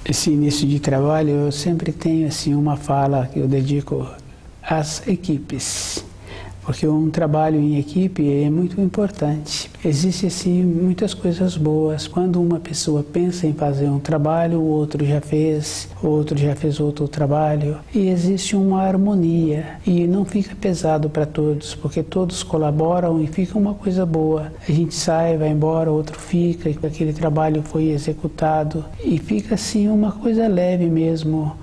Esse início de trabalho, eu sempre tenho assim uma fala que eu dedico às equipes, porque um trabalho em equipe é muito importante. Existem assim muitas coisas boas. Quando uma pessoa pensa em fazer um trabalho, o outro já fez outro trabalho, e existe uma harmonia e não fica pesado para todos, porque todos colaboram e fica uma coisa boa. A gente sai, vai embora, outro fica, e aquele trabalho foi executado e fica assim uma coisa leve mesmo.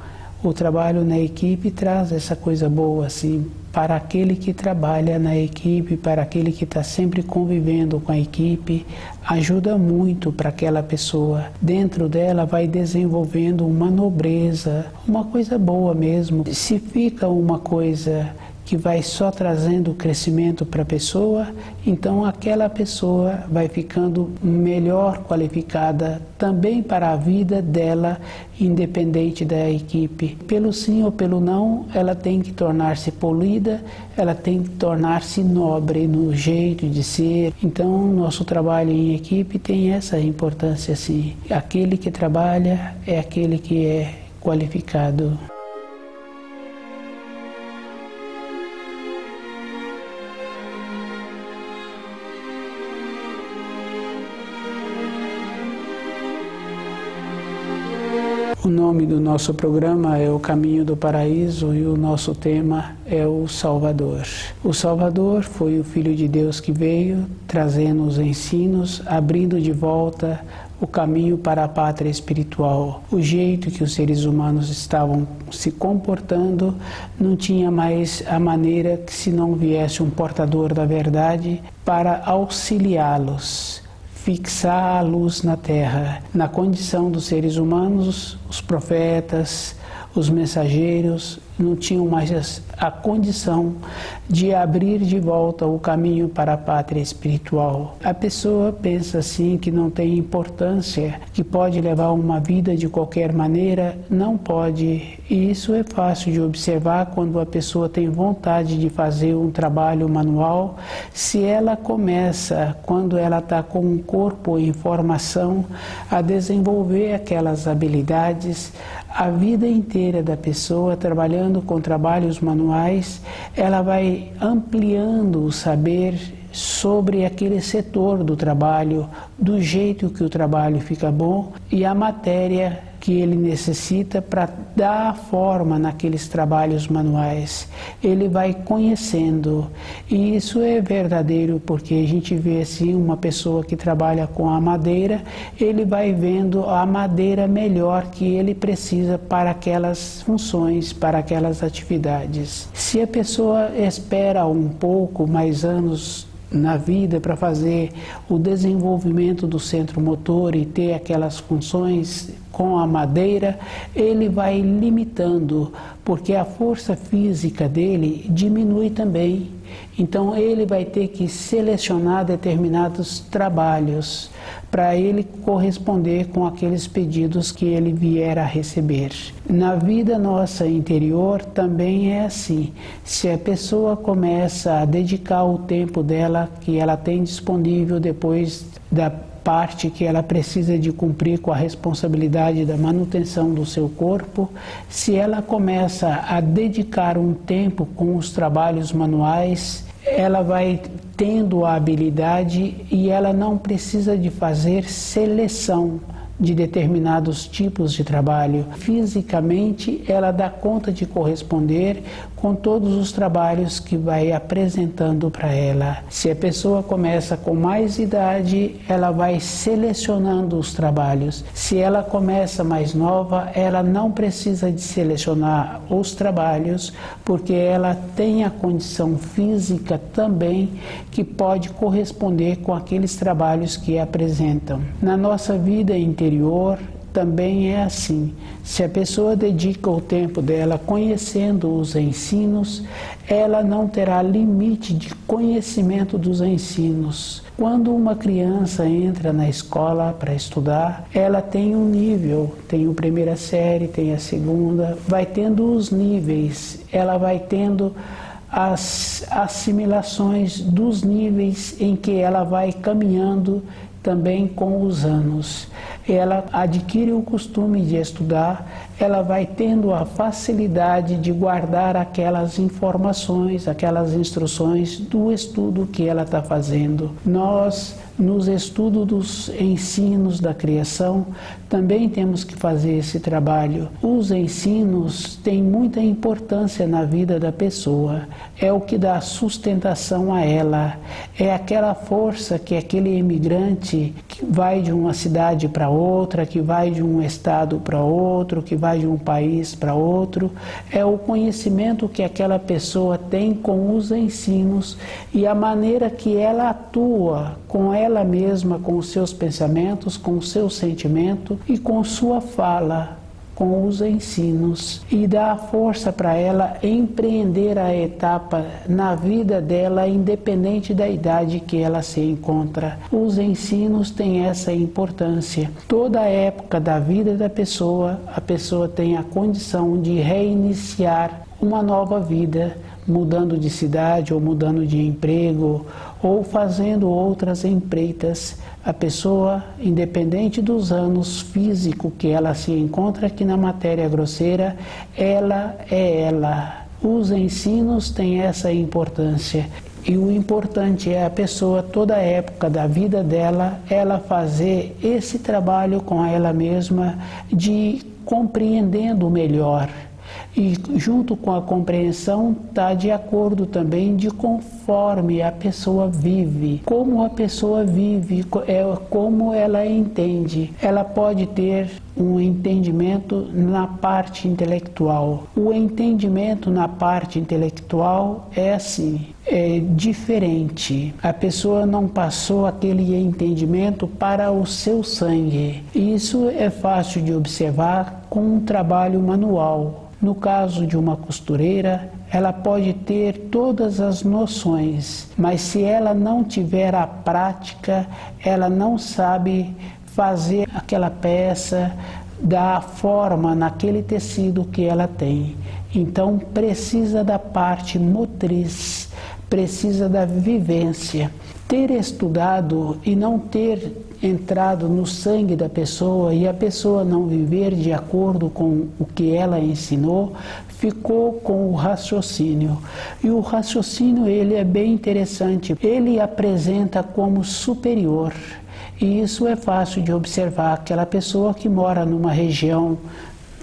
O trabalho na equipe traz essa coisa boa assim para aquele que trabalha na equipe, para aquele que está sempre convivendo com a equipe, ajuda muito para aquela pessoa. Dentro dela vai desenvolvendo uma nobreza, uma coisa boa mesmo. Se fica uma coisa que vai só trazendo crescimento para a pessoa, então aquela pessoa vai ficando melhor qualificada também para a vida dela, independente da equipe. Pelo sim ou pelo não, ela tem que tornar-se polida, ela tem que tornar-se nobre no jeito de ser. Então, nosso trabalho em equipe tem essa importância, sim. Aquele que trabalha é aquele que é qualificado. O nome do nosso programa é O Caminho do Paraíso e o nosso tema é o Salvador. O Salvador foi o Filho de Deus que veio trazendo os ensinos, abrindo de volta o caminho para a pátria espiritual. O jeito que os seres humanos estavam se comportando não tinha mais a maneira que se não viesse um portador da verdade para auxiliá-los. Fixar a luz na terra. Na condição dos seres humanos, os profetas, os mensageiros não tinham mais a condição de abrir de volta o caminho para a pátria espiritual. A pessoa pensa assim que não tem importância, que pode levar uma vida de qualquer maneira. Não pode. E isso é fácil de observar quando a pessoa tem vontade de fazer um trabalho manual. Se ela começa, quando ela está com um corpo em formação, a desenvolver aquelas habilidades, a vida inteira da pessoa trabalhando com trabalhos manuais, ela vai ampliando o saber sobre aquele setor do trabalho, do jeito que o trabalho fica bom e a matéria que ele necessita para dar forma naqueles trabalhos manuais. Ele vai conhecendo, e isso é verdadeiro, porque a gente vê assim uma pessoa que trabalha com a madeira, ele vai vendo a madeira melhor que ele precisa para aquelas funções, para aquelas atividades. Se a pessoa espera um pouco mais anos na vida para fazer o desenvolvimento do centro motor e ter aquelas funções com a madeira, ele vai limitando, porque a força física dele diminui também. Então ele vai ter que selecionar determinados trabalhos para ele corresponder com aqueles pedidos que ele vier a receber. Na vida nossa interior também é assim. Se a pessoa começa a dedicar o tempo dela, que ela tem disponível depois da parte que ela precisa de cumprir com a responsabilidade da manutenção do seu corpo, se ela começa a dedicar um tempo com os trabalhos manuais, ela vai tendo a habilidade e ela não precisa de fazer seleção de determinados tipos de trabalho. Fisicamente, ela dá conta de corresponder com todos os trabalhos que vai apresentando para ela. Se a pessoa começa com mais idade, ela vai selecionando os trabalhos. Se ela começa mais nova, ela não precisa de selecionar os trabalhos, porque ela tem a condição física também que pode corresponder com aqueles trabalhos que apresentam. Na nossa vida interior, também é assim. Se a pessoa dedica o tempo dela conhecendo os ensinos, ela não terá limite de conhecimento dos ensinos. Quando uma criança entra na escola para estudar, ela tem um nível, tem a primeira série, tem a segunda, vai tendo os níveis, ela vai tendo as assimilações dos níveis em que ela vai caminhando também com os anos. Ela adquire o costume de estudar, ela vai tendo a facilidade de guardar aquelas informações, aquelas instruções do estudo que ela está fazendo. Nós, nos estudos dos ensinos da criação, também temos que fazer esse trabalho. Os ensinos têm muita importância na vida da pessoa. É o que dá sustentação a ela. É aquela força que aquele imigrante que vai de uma cidade para outra, que vai de um estado para outro, que vai de um país para outro. É o conhecimento que aquela pessoa tem com os ensinos e a maneira que ela atua com ela mesma, com os seus pensamentos, com o seu sentimento e com sua fala, com os ensinos, e dá força para ela empreender a etapa na vida dela, independente da idade que ela se encontra. Os ensinos têm essa importância. Toda época da vida da pessoa, a pessoa tem a condição de reiniciar uma nova vida, mudando de cidade ou mudando de emprego ou fazendo outras empreitas. A pessoa, independente dos anos físicos que ela se encontra aqui na matéria grosseira, ela é ela. Os ensinos têm essa importância. E o importante é a pessoa, toda a época da vida dela, ela fazer esse trabalho com ela mesma de compreendendo melhor. E junto com a compreensão está de acordo também de conforme a pessoa vive. Como a pessoa vive, é como ela entende. Ela pode ter um entendimento na parte intelectual. O entendimento na parte intelectual é assim, é diferente. A pessoa não passou aquele entendimento para o seu sangue. Isso é fácil de observar com um trabalho manual. No caso de uma costureira, ela pode ter todas as noções, mas se ela não tiver a prática, ela não sabe fazer aquela peça, dar forma naquele tecido que ela tem. Então precisa da parte motriz, precisa da vivência. Ter estudado e não ter entrado no sangue da pessoa e a pessoa não viver de acordo com o que ela ensinou, ficou com o raciocínio. E o raciocínio, ele é bem interessante. Ele apresenta como superior. E isso é fácil de observar. Aquela pessoa que mora numa região,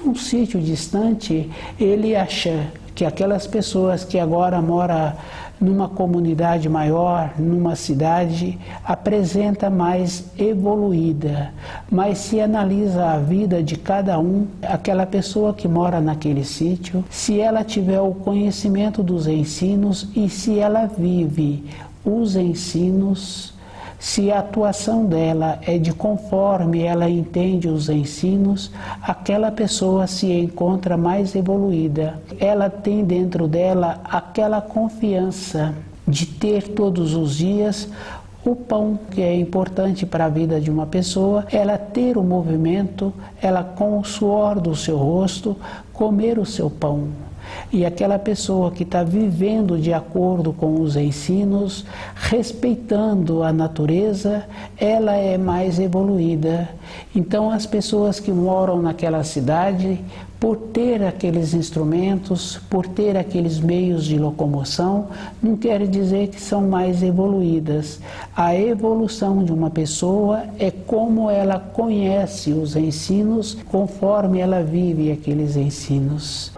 num sítio distante, ele acha que aquelas pessoas que agora moram numa comunidade maior, numa cidade, apresenta mais evoluída. Mas se analisa a vida de cada um, aquela pessoa que mora naquele sítio, se ela tiver o conhecimento dos ensinos e se ela vive os ensinos, se a atuação dela é de conforme ela entende os ensinos, aquela pessoa se encontra mais evoluída. Ela tem dentro dela aquela confiança de ter todos os dias o pão, que é importante para a vida de uma pessoa, ela ter o movimento, ela com o suor do seu rosto, comer o seu pão. E aquela pessoa que está vivendo de acordo com os ensinos, respeitando a natureza, ela é mais evoluída. Então as pessoas que moram naquela cidade, por ter aqueles instrumentos, por ter aqueles meios de locomoção, não quer dizer que são mais evoluídas. A evolução de uma pessoa é como ela conhece os ensinos, conforme ela vive aqueles ensinos.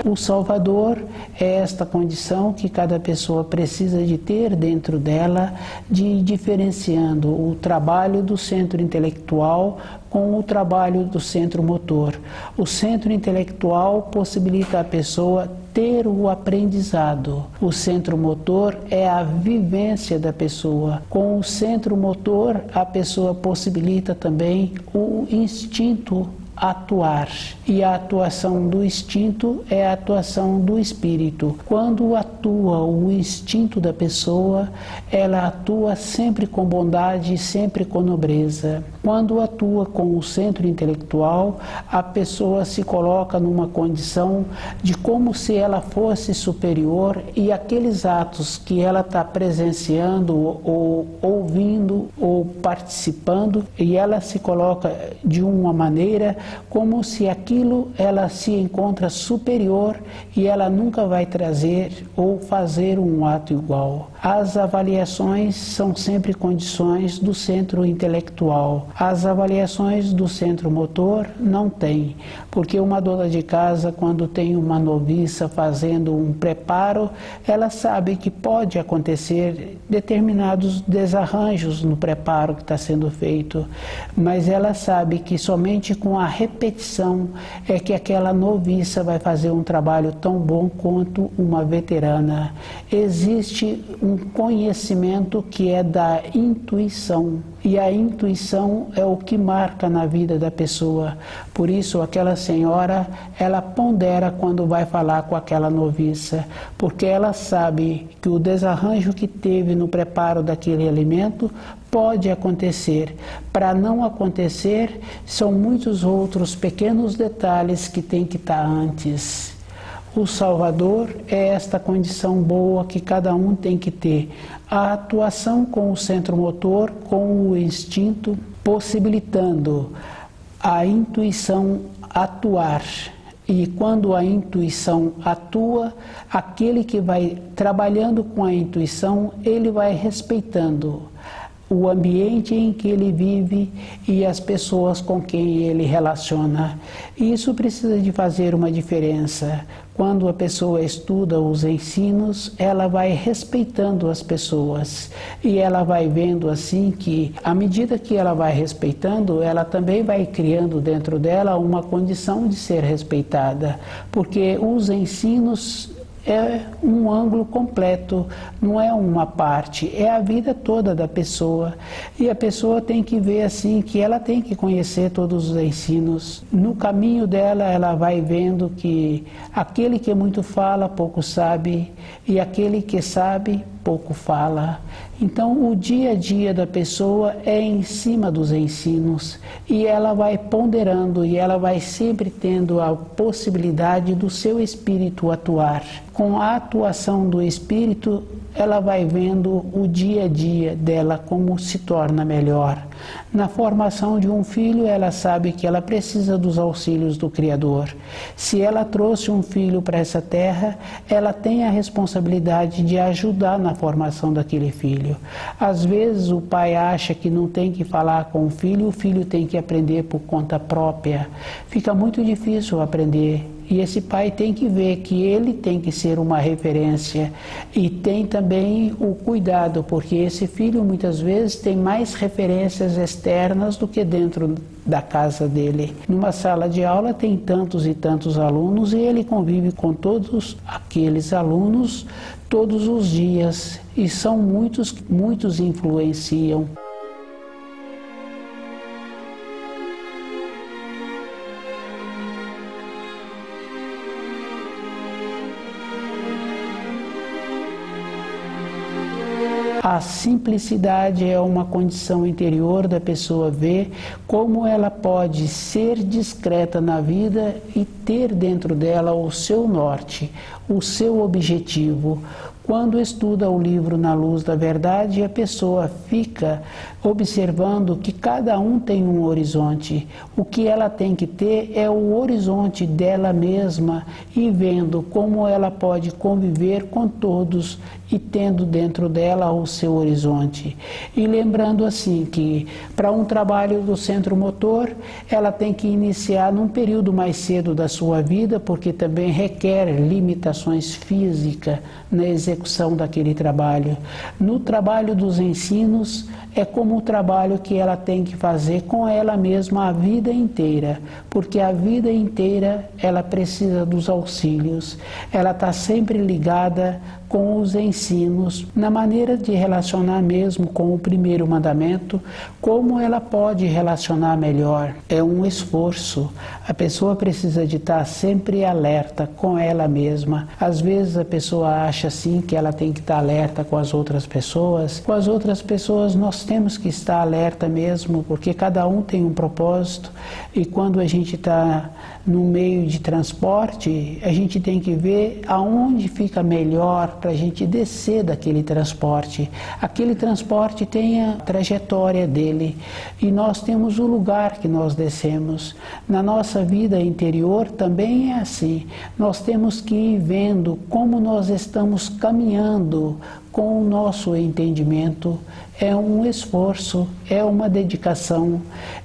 O Salvador é esta condição que cada pessoa precisa de ter dentro dela, de diferenciando o trabalho do centro intelectual com o trabalho do centro motor. O centro intelectual possibilita a pessoa ter o aprendizado. O centro motor é a vivência da pessoa. Com o centro motor, a pessoa possibilita também o instinto atuar. E a atuação do instinto é a atuação do espírito. Quando atua o instinto da pessoa, ela atua sempre com bondade, sempre com nobreza. Quando atua com o centro intelectual, a pessoa se coloca numa condição de como se ela fosse superior, e aqueles atos que ela está presenciando ou ouvindo ou participando, e ela se coloca de uma maneira como se aquilo ela se encontra superior e ela nunca vai trazer ou fazer um ato igual. As avaliações são sempre condições do centro intelectual. As avaliações do centro motor não tem, porque uma dona de casa, quando tem uma noviça fazendo um preparo, ela sabe que pode acontecer determinados desarranjos no preparo que está sendo feito, mas ela sabe que somente com a repetição é que aquela noviça vai fazer um trabalho tão bom quanto uma veterana. Existe um conhecimento que é da intuição, e a intuição é o que marca na vida da pessoa. Por isso aquela senhora, ela pondera quando vai falar com aquela noviça, porque ela sabe que o desarranjo que teve no preparo daquele alimento pode acontecer. Para não acontecer, são muitos outros pequenos detalhes que tem que estar antes. O Salvador é esta condição boa que cada um tem que ter. A atuação com o centro motor, com o instinto, possibilitando a intuição atuar. E quando a intuição atua, aquele que vai trabalhando com a intuição, ele vai respeitando o ambiente em que ele vive e as pessoas com quem ele relaciona. E isso precisa de fazer uma diferença. Quando a pessoa estuda os ensinos, ela vai respeitando as pessoas e ela vai vendo assim que, à medida que ela vai respeitando, ela também vai criando dentro dela uma condição de ser respeitada, porque os ensinos é um ângulo completo, não é uma parte, é a vida toda da pessoa. E a pessoa tem que ver assim que ela tem que conhecer todos os ensinos. No caminho dela, ela vai vendo que aquele que muito fala, pouco sabe, e aquele que sabe, pouco fala. Então, o dia a dia da pessoa é em cima dos ensinos, e ela vai ponderando, e ela vai sempre tendo a possibilidade do seu espírito atuar. Com a atuação do espírito, ela vai vendo o dia a dia dela como se torna melhor. Na formação de um filho, ela sabe que ela precisa dos auxílios do Criador. Se ela trouxe um filho para essa terra, ela tem a responsabilidade de ajudar na formação daquele filho. Às vezes o pai acha que não tem que falar com o filho tem que aprender por conta própria. Fica muito difícil aprender. E esse pai tem que ver que ele tem que ser uma referência e tem também o cuidado, porque esse filho muitas vezes tem mais referências externas do que dentro da casa dele. Numa sala de aula tem tantos e tantos alunos e ele convive com todos aqueles alunos todos os dias e são muitos influenciam. A simplicidade é uma condição interior da pessoa ver como ela pode ser discreta na vida e ter dentro dela o seu norte, o seu objetivo. Quando estuda o livro Na Luz da Verdade, a pessoa fica observando que cada um tem um horizonte. O que ela tem que ter é o horizonte dela mesma e vendo como ela pode conviver com todos e tendo dentro dela o seu horizonte. E lembrando assim que para um trabalho do centro motor, ela tem que iniciar num período mais cedo da sua vida, porque também requer limitações físicas na execução daquele trabalho. No trabalho dos ensinos, é como o trabalho que ela tem que fazer com ela mesma a vida inteira, porque a vida inteira ela precisa dos auxílios, ela está sempre ligada com os ensinos, na maneira de relacionar mesmo com o primeiro mandamento, como ela pode relacionar melhor. É um esforço, a pessoa precisa de estar sempre alerta com ela mesma. Às vezes a pessoa acha assim que ela tem que estar alerta com as outras pessoas. Com as outras pessoas nós temos que estar alerta mesmo, porque cada um tem um propósito e quando a gente está no meio de transporte, a gente tem que ver aonde fica melhor para a gente descer daquele transporte. Aquele transporte tem a trajetória dele e nós temos o lugar que nós descemos. Na nossa vida interior também é assim. Nós temos que ir vendo como nós estamos caminhando com o nosso entendimento. É um esforço, é uma dedicação.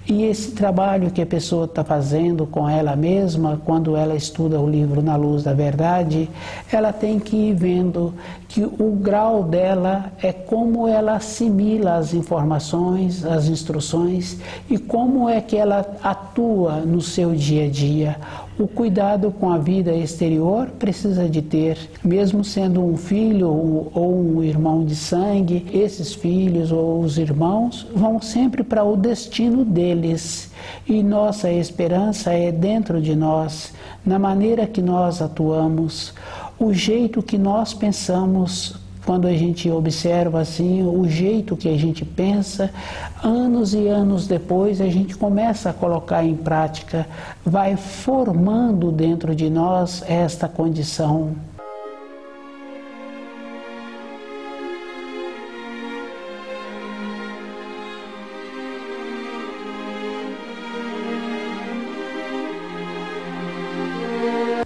E esse trabalho que a pessoa está fazendo com ela mesma, quando ela estuda o livro Na Luz da Verdade, ela tem que ir vendo que o grau dela é como ela assimila as informações, as instruções e como é que ela atua no seu dia a dia. O cuidado com a vida exterior precisa de ter, mesmo sendo um filho ou um irmão de sangue, esses filhos ou os irmãos vão sempre para o destino deles. E nossa esperança é dentro de nós, na maneira que nós atuamos, o jeito que nós pensamos. Quando a gente observa assim, o jeito que a gente pensa, anos e anos depois a gente começa a colocar em prática, vai formando dentro de nós esta condição.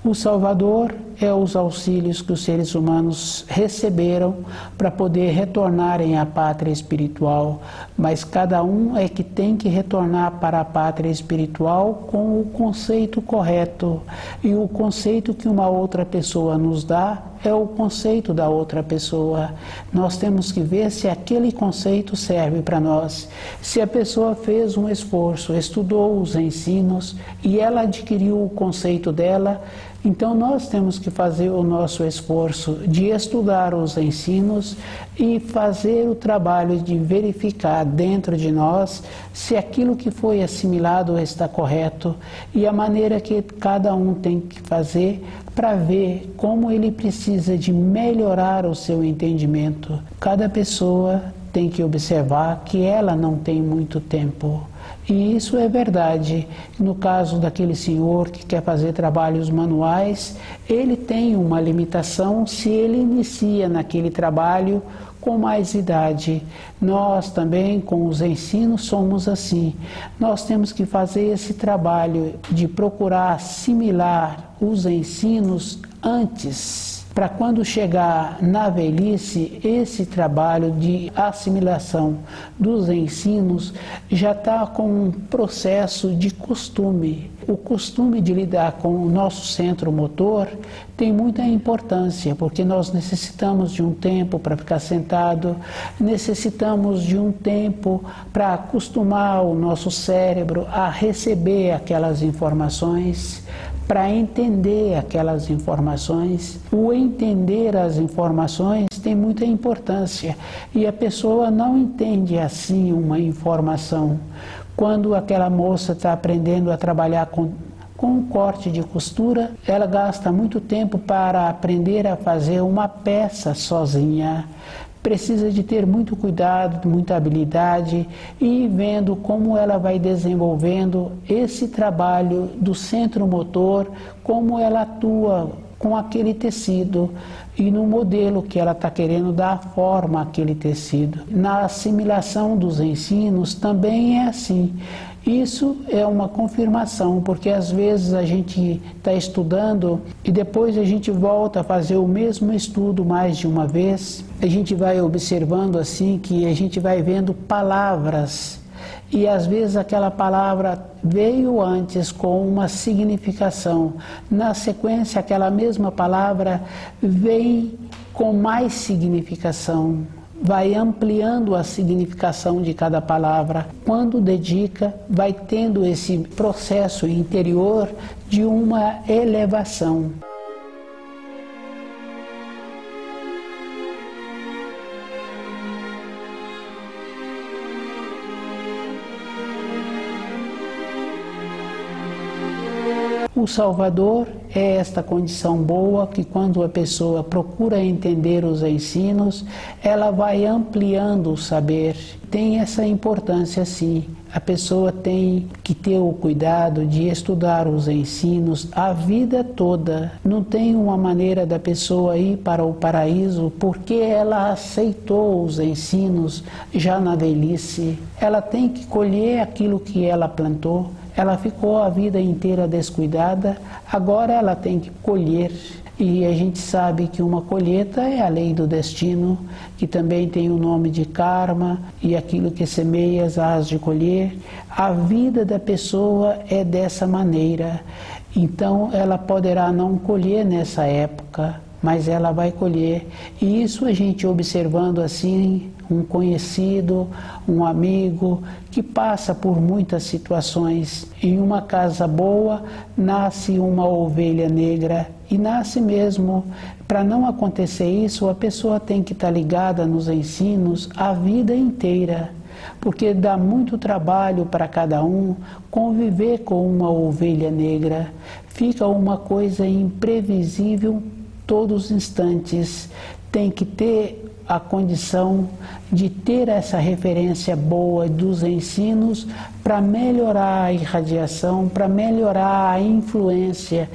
O Salvador é os auxílios que os seres humanos receberam para poder retornarem à pátria espiritual, mas cada um é que tem que retornar para a pátria espiritual com o conceito correto. E o conceito que uma outra pessoa nos dá é o conceito da outra pessoa. Nós temos que ver se aquele conceito serve para nós. Se a pessoa fez um esforço, estudou os ensinos e ela adquiriu o conceito dela, então nós temos que fazer o nosso esforço de estudar os ensinos e fazer o trabalho de verificar dentro de nós se aquilo que foi assimilado está correto e a maneira que cada um tem que fazer para ver como ele precisa de melhorar o seu entendimento. Cada pessoa tem que observar que ela não tem muito tempo. E isso é verdade. No caso daquele senhor que quer fazer trabalhos manuais, ele tem uma limitação se ele inicia naquele trabalho com mais idade. Nós também, com os ensinos, somos assim. Nós temos que fazer esse trabalho de procurar assimilar os ensinos antes, para quando chegar na velhice, esse trabalho de assimilação dos ensinos já está com um processo de costume. O costume de lidar com o nosso centro motor tem muita importância, porque nós necessitamos de um tempo para ficar sentado, necessitamos de um tempo para acostumar o nosso cérebro a receber aquelas informações, para entender aquelas informações. O entender as informações tem muita importância e a pessoa não entende assim uma informação. Quando aquela moça está aprendendo a trabalhar com um corte de costura, ela gasta muito tempo para aprender a fazer uma peça sozinha. Precisa de ter muito cuidado, muita habilidade e ir vendo como ela vai desenvolvendo esse trabalho do centro motor, como ela atua com aquele tecido e no modelo que ela está querendo dar forma àquele tecido. Na assimilação dos ensinos também é assim. Isso é uma confirmação, porque às vezes a gente está estudando e depois a gente volta a fazer o mesmo estudo mais de uma vez. A gente vai observando assim que a gente vai vendo palavras e às vezes aquela palavra veio antes com uma significação. Na sequência, aquela mesma palavra vem com mais significação. Vai ampliando a significação de cada palavra. Quando dedica, vai tendo esse processo interior de uma elevação. O Salvador é esta condição boa que quando a pessoa procura entender os ensinos, ela vai ampliando o saber. Tem essa importância sim. A pessoa tem que ter o cuidado de estudar os ensinos a vida toda. Não tem uma maneira da pessoa ir para o paraíso porque ela aceitou os ensinos já na velhice. Ela tem que colher aquilo que ela plantou. Ela ficou a vida inteira descuidada, agora ela tem que colher. E a gente sabe que uma colheita é a lei do destino, que também tem o nome de karma, e aquilo que semeias hás de colher. A vida da pessoa é dessa maneira. Então ela poderá não colher nessa época, mas ela vai colher. E isso a gente observando assim, um conhecido, um amigo que passa por muitas situações. Em uma casa boa nasce uma ovelha negra e nasce mesmo. Para não acontecer isso, a pessoa tem que estar ligada nos ensinos a vida inteira, porque dá muito trabalho para cada um conviver com uma ovelha negra. Fica uma coisa imprevisível todos os instantes. Tem que ter a condição de ter essa referência boa dos ensinos para melhorar a irradiação, para melhorar a influência.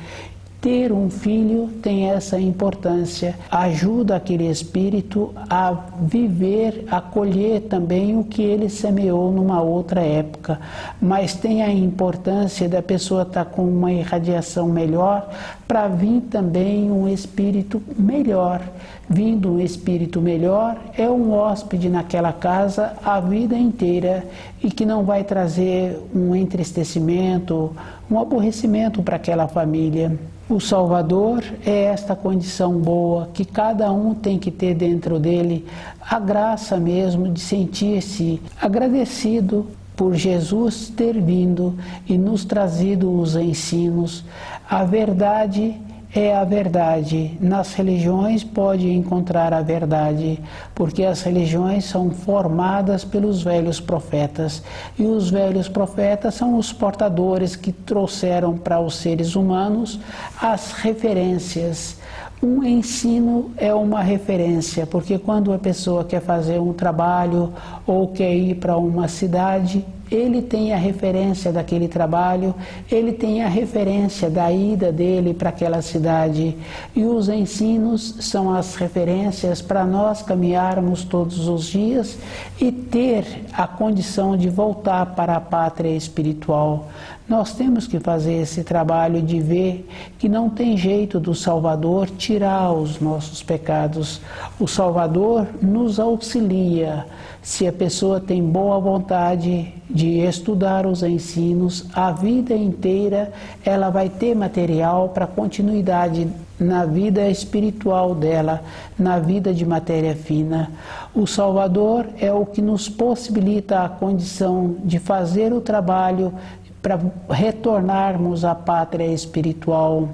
Ter um filho tem essa importância, ajuda aquele espírito a viver, a colher também o que ele semeou numa outra época, mas tem a importância da pessoa estar com uma irradiação melhor para vir também um espírito melhor. Vindo um espírito melhor, é um hóspede naquela casa a vida inteira e que não vai trazer um entristecimento, um aborrecimento para aquela família. O Salvador é esta condição boa que cada um tem que ter dentro dele, a graça mesmo de sentir-se agradecido por Jesus ter vindo e nos trazido os ensinos. A verdade é a verdade. Nas religiões pode encontrar a verdade, porque as religiões são formadas pelos velhos profetas. E os velhos profetas são os portadores que trouxeram para os seres humanos as referências. Um ensino é uma referência, porque quando a pessoa quer fazer um trabalho ou quer ir para uma cidade, ele tem a referência daquele trabalho, ele tem a referência da ida dele para aquela cidade. E os ensinos são as referências para nós caminharmos todos os dias e ter a condição de voltar para a pátria espiritual. Nós temos que fazer esse trabalho de ver que não tem jeito do Salvador tirar os nossos pecados. O Salvador nos auxilia. Se a pessoa tem boa vontade de estudar os ensinos, a vida inteira ela vai ter material para continuidade na vida espiritual dela, na vida de matéria fina. O Salvador é o que nos possibilita a condição de fazer o trabalho para retornarmos à pátria espiritual.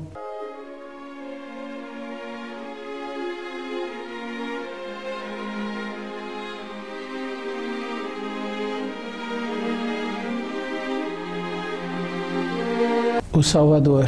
O Salvador.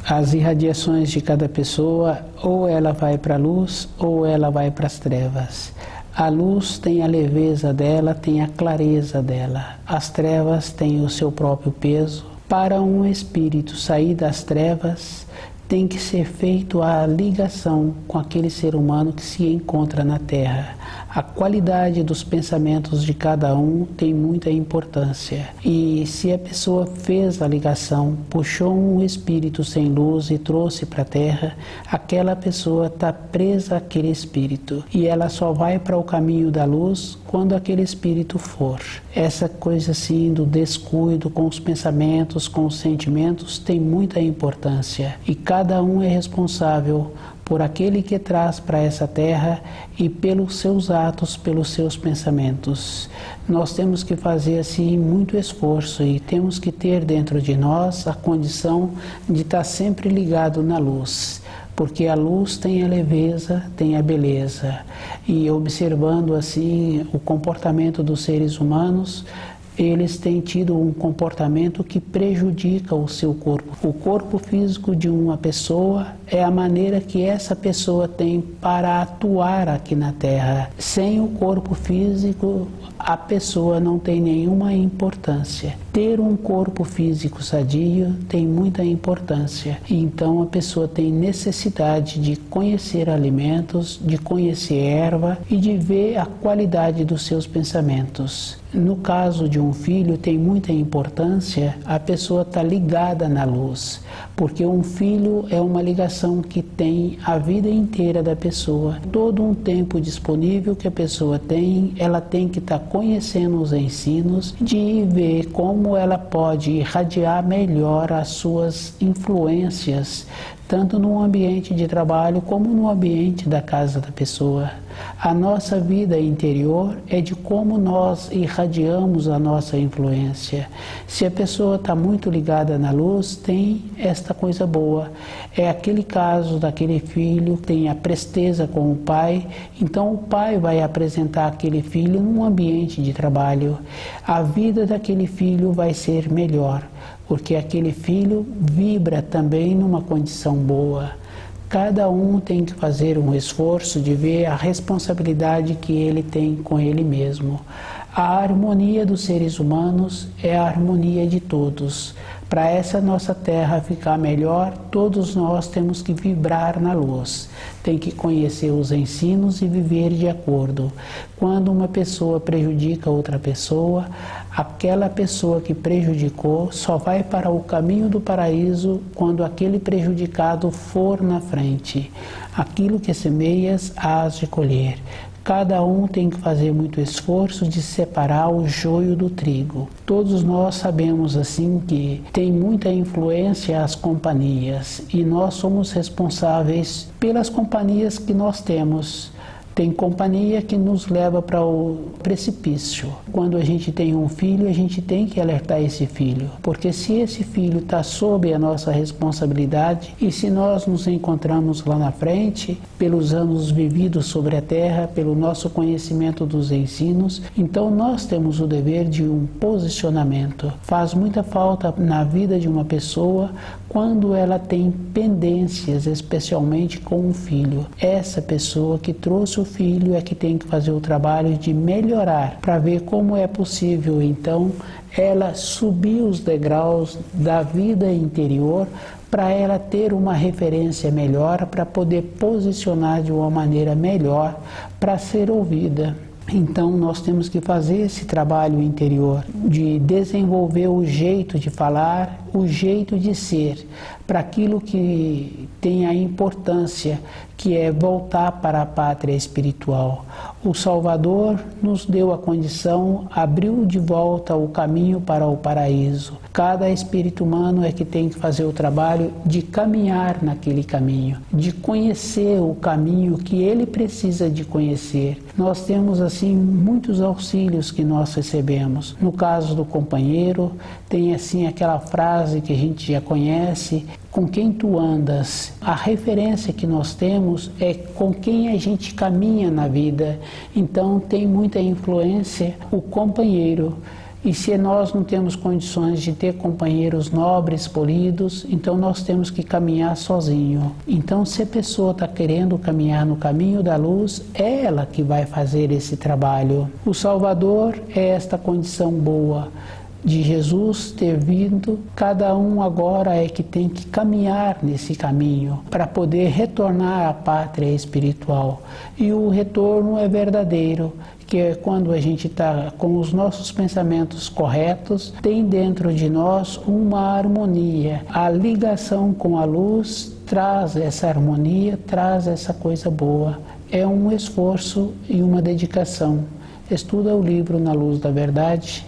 As irradiações de cada pessoa, ou ela vai para a luz, ou ela vai para as trevas. A luz tem a leveza dela, tem a clareza dela. As trevas têm o seu próprio peso. Para um espírito sair das trevas, tem que ser feito a ligação com aquele ser humano que se encontra na Terra. A qualidade dos pensamentos de cada um tem muita importância. E se a pessoa fez a ligação, puxou um espírito sem luz e trouxe para a Terra, aquela pessoa está presa àquele espírito. E ela só vai para o caminho da luz quando aquele espírito for. Essa coisa assim do descuido com os pensamentos, com os sentimentos, tem muita importância. E cada um é responsável por aquele que traz para essa terra e pelos seus atos, pelos seus pensamentos. Nós temos que fazer assim muito esforço e temos que ter dentro de nós a condição de estar sempre ligado na luz, porque a luz tem a leveza, tem a beleza. E observando assim o comportamento dos seres humanos, eles têm tido um comportamento que prejudica o seu corpo. O corpo físico de uma pessoa é a maneira que essa pessoa tem para atuar aqui na Terra. Sem o corpo físico, a pessoa não tem nenhuma importância. Ter um corpo físico sadio tem muita importância. Então a pessoa tem necessidade de conhecer alimentos, de conhecer erva e de ver a qualidade dos seus pensamentos. No caso de um filho, tem muita importância a pessoa estar ligada na luz, porque um filho é uma ligação que tem a vida inteira da pessoa. Todo um tempo disponível que a pessoa tem, ela tem que estar conhecendo os ensinos, de ver como ela pode irradiar melhor as suas influências, tanto no ambiente de trabalho como no ambiente da casa da pessoa. A nossa vida interior é de como nós irradiamos a nossa influência. Se a pessoa está muito ligada na luz, tem esta coisa boa. É aquele caso daquele filho que tem a presteza com o pai, então o pai vai apresentar aquele filho num ambiente de trabalho. A vida daquele filho vai ser melhor, porque aquele filho vibra também numa condição boa. Cada um tem que fazer um esforço de ver a responsabilidade que ele tem com ele mesmo. A harmonia dos seres humanos é a harmonia de todos. Para essa nossa terra ficar melhor, todos nós temos que vibrar na luz. Tem que conhecer os ensinos e viver de acordo. Quando uma pessoa prejudica outra pessoa, aquela pessoa que prejudicou só vai para o caminho do paraíso quando aquele prejudicado for na frente. Aquilo que semeias, hás de colher. Cada um tem que fazer muito esforço de separar o joio do trigo. Todos nós sabemos assim que tem muita influência as companhias e nós somos responsáveis pelas companhias que nós temos. Tem companhia que nos leva para o precipício. Quando a gente tem um filho, a gente tem que alertar esse filho, porque se esse filho está sob a nossa responsabilidade e se nós nos encontramos lá na frente, pelos anos vividos sobre a terra, pelo nosso conhecimento dos ensinos, então nós temos o dever de um posicionamento. Faz muita falta na vida de uma pessoa quando ela tem pendências, especialmente com um filho. Essa pessoa que trouxe o filho é que tem que fazer o trabalho de melhorar, para ver como é possível, então, ela subir os degraus da vida interior, para ela ter uma referência melhor, para poder posicionar de uma maneira melhor, para ser ouvida. Então nós temos que fazer esse trabalho interior de desenvolver o jeito de falar, o jeito de ser, para aquilo que tem a importância, que é voltar para a pátria espiritual. O Salvador nos deu a condição, abriu de volta o caminho para o paraíso. Cada espírito humano é que tem que fazer o trabalho de caminhar naquele caminho, de conhecer o caminho que ele precisa de conhecer. Nós temos assim muitos auxílios que nós recebemos. No caso do companheiro, tem assim aquela frase que a gente já conhece: com quem tu andas. A referência que nós temos é com quem a gente caminha na vida. Então tem muita influência o companheiro. E se nós não temos condições de ter companheiros nobres, polidos, então nós temos que caminhar sozinho. Então, se a pessoa está querendo caminhar no caminho da luz, é ela que vai fazer esse trabalho. O Salvador é esta condição boa. de Jesus ter vindo, cada um agora é que tem que caminhar nesse caminho para poder retornar à pátria espiritual. E o retorno é verdadeiro, que é quando a gente está com os nossos pensamentos corretos, tem dentro de nós uma harmonia. A ligação com a luz traz essa harmonia, traz essa coisa boa. É um esforço e uma dedicação. Estuda o livro Na Luz da Verdade.